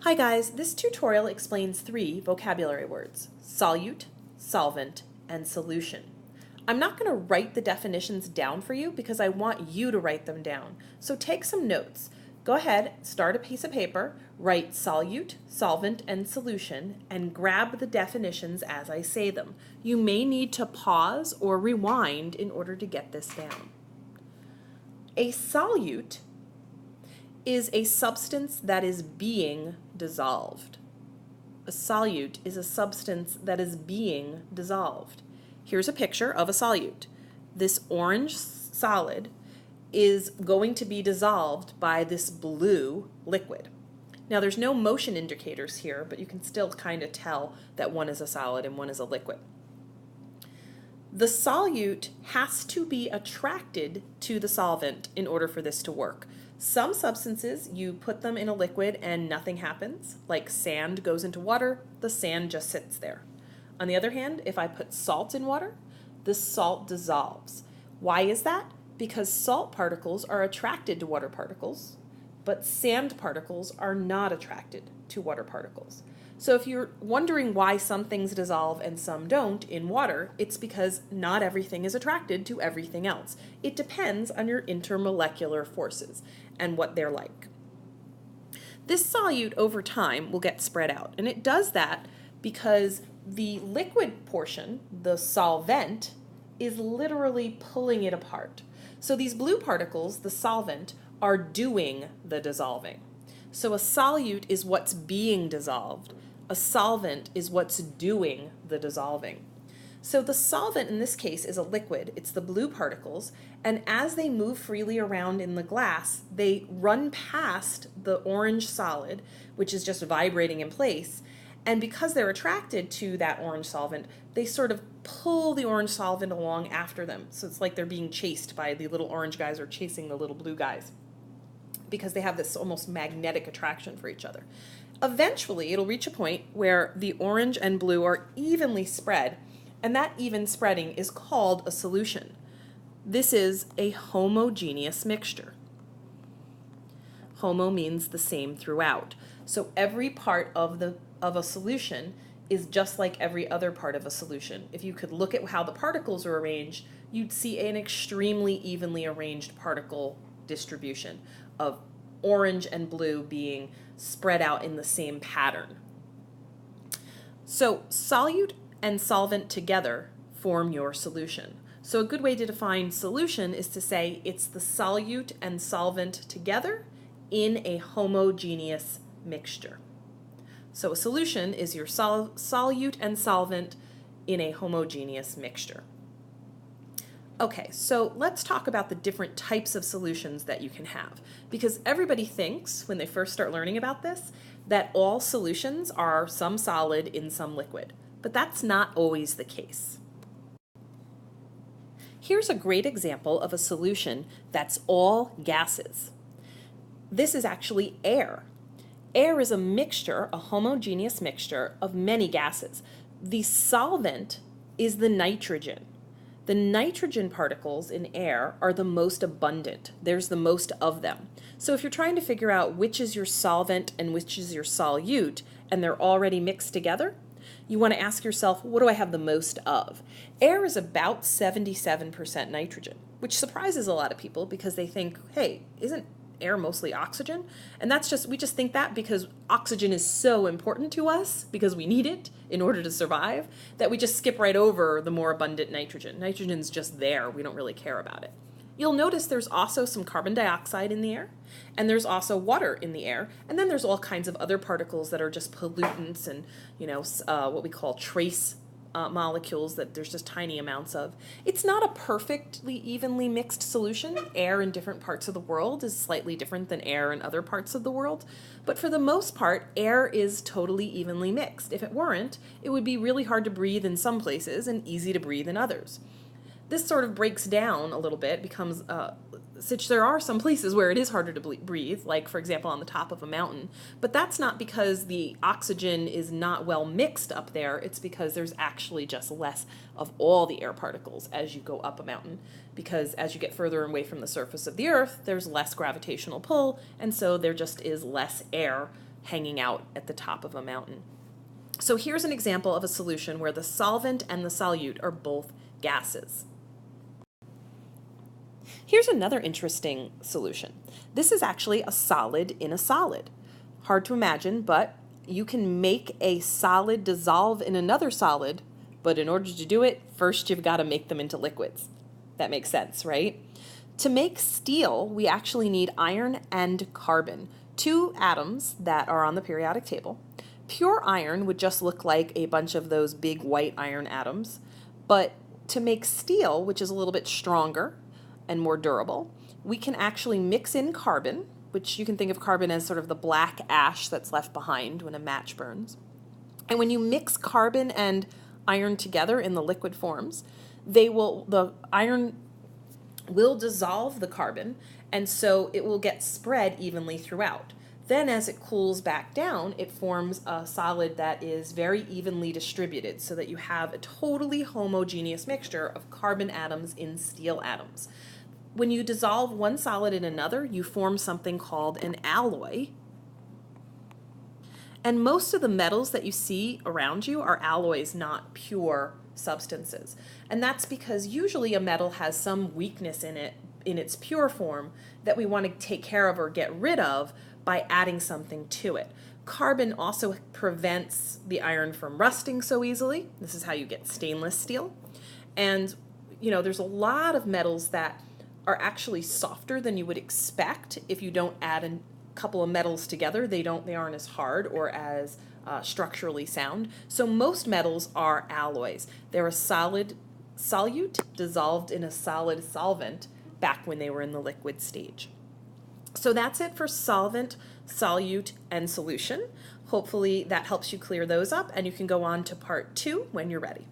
Hi guys, this tutorial explains 3 vocabulary words: solute, solvent, and solution. I'm not going to write the definitions down for you because I want you to write them down. So take some notes. Go ahead, start a piece of paper, write solute, solvent, and solution, and grab the definitions as I say them. You may need to pause or rewind in order to get this down. A solute is a substance that is being dissolved. A solute is a substance that is being dissolved. Here's a picture of a solute. This orange solid is going to be dissolved by this blue liquid. Now there's no motion indicators here, but you can still kind of tell that one is a solid and one is a liquid. The solute has to be attracted to the solvent in order for this to work. Some substances, you put them in a liquid and nothing happens, like sand goes into water, the sand just sits there. On the other hand, if I put salt in water, the salt dissolves. Why is that? Because salt particles are attracted to water particles, but sand particles are not attracted to water particles. So if you're wondering why some things dissolve and some don't in water, it's because not everything is attracted to everything else. It depends on your intermolecular forces and what they're like. This solute over time will get spread out, and it does that because the liquid portion, the solvent, is literally pulling it apart. So these blue particles, the solvent, are doing the dissolving. So a solute is what's being dissolved. A solvent is what's doing the dissolving. So the solvent in this case is a liquid. It's the blue particles, and as they move freely around in the glass, they run past the orange solid, which is just vibrating in place, and because they're attracted to that orange solvent, they sort of pull the orange solvent along after them. So it's like they're being chased by the little orange guys or chasing the little blue guys, because they have this almost magnetic attraction for each other. Eventually, it'll reach a point where the orange and blue are evenly spread, and that even spreading is called a solution. This is a homogeneous mixture. Homo means the same throughout. So every part of a solution is just like every other part of a solution. If you could look at how the particles are arranged, you'd see an extremely evenly arranged particle distribution of orange and blue being spread out in the same pattern. So solute and solvent together form your solution. So a good way to define solution is to say it's the solute and solvent together in a homogeneous mixture. So a solution is your solute and solvent in a homogeneous mixture. Okay, so let's talk about the different types of solutions that you can have, because everybody thinks when they first start learning about this that all solutions are some solid in some liquid, but that's not always the case. Here's a great example of a solution that's all gases. This is actually air. Air is a mixture, a homogeneous mixture of many gases. The solvent is the nitrogen. The nitrogen particles in air are the most abundant. There's the most of them. So if you're trying to figure out which is your solvent and which is your solute, and they're already mixed together, you want to ask yourself, what do I have the most of? Air is about 77% nitrogen, which surprises a lot of people because they think, hey, isn't air mostly oxygen? And we just think that because oxygen is so important to us because we need it in order to survive, that we just skip right over the more abundant nitrogen. Nitrogen's just there. We don't really care about it. You'll notice there's also some carbon dioxide in the air, and there's also water in the air, and then there's all kinds of other particles that are just pollutants and, what we call trace molecules that there's just tiny amounts of. It's not a perfectly evenly mixed solution. Air in different parts of the world is slightly different than air in other parts of the world, but for the most part, air is totally evenly mixed. If it weren't, it would be really hard to breathe in some places and easy to breathe in others. This sort of breaks down a little bit, becomes since there are some places where it is harder to breathe, like for example on the top of a mountain, but that's not because the oxygen is not well mixed up there, it's because there's actually just less of all the air particles as you go up a mountain, because as you get further away from the surface of the earth, there's less gravitational pull, and so there just is less air hanging out at the top of a mountain. So here's an example of a solution where the solvent and the solute are both gases. Here's another interesting solution. This is actually a solid in a solid. Hard to imagine, but you can make a solid dissolve in another solid, but in order to do it, first you've got to make them into liquids. That makes sense, right? To make steel, we actually need iron and carbon, two atoms that are on the periodic table. Pure iron would just look like a bunch of those big white iron atoms, but to make steel, which is a little bit stronger and more durable, we can actually mix in carbon, which you can think of carbon as sort of the black ash that's left behind when a match burns. And when you mix carbon and iron together in the liquid forms, the iron will dissolve the carbon, and so it will get spread evenly throughout. Then as it cools back down, it forms a solid that is very evenly distributed so that you have a totally homogeneous mixture of carbon atoms in steel atoms. When you dissolve one solid in another, you form something called an alloy. And most of the metals that you see around you are alloys, not pure substances. And that's because usually a metal has some weakness in it, in its pure form, that we want to take care of or get rid of by adding something to it. Carbon also prevents the iron from rusting so easily. This is how you get stainless steel. And, there's a lot of metals that are actually softer than you would expect if you don't add a couple of metals together. They aren't as hard or as structurally sound. So most metals are alloys. They're a solid solute dissolved in a solid solvent back when they were in the liquid stage. So that's it for solvent, solute, and solution. Hopefully that helps you clear those up, and you can go on to part 2 when you're ready.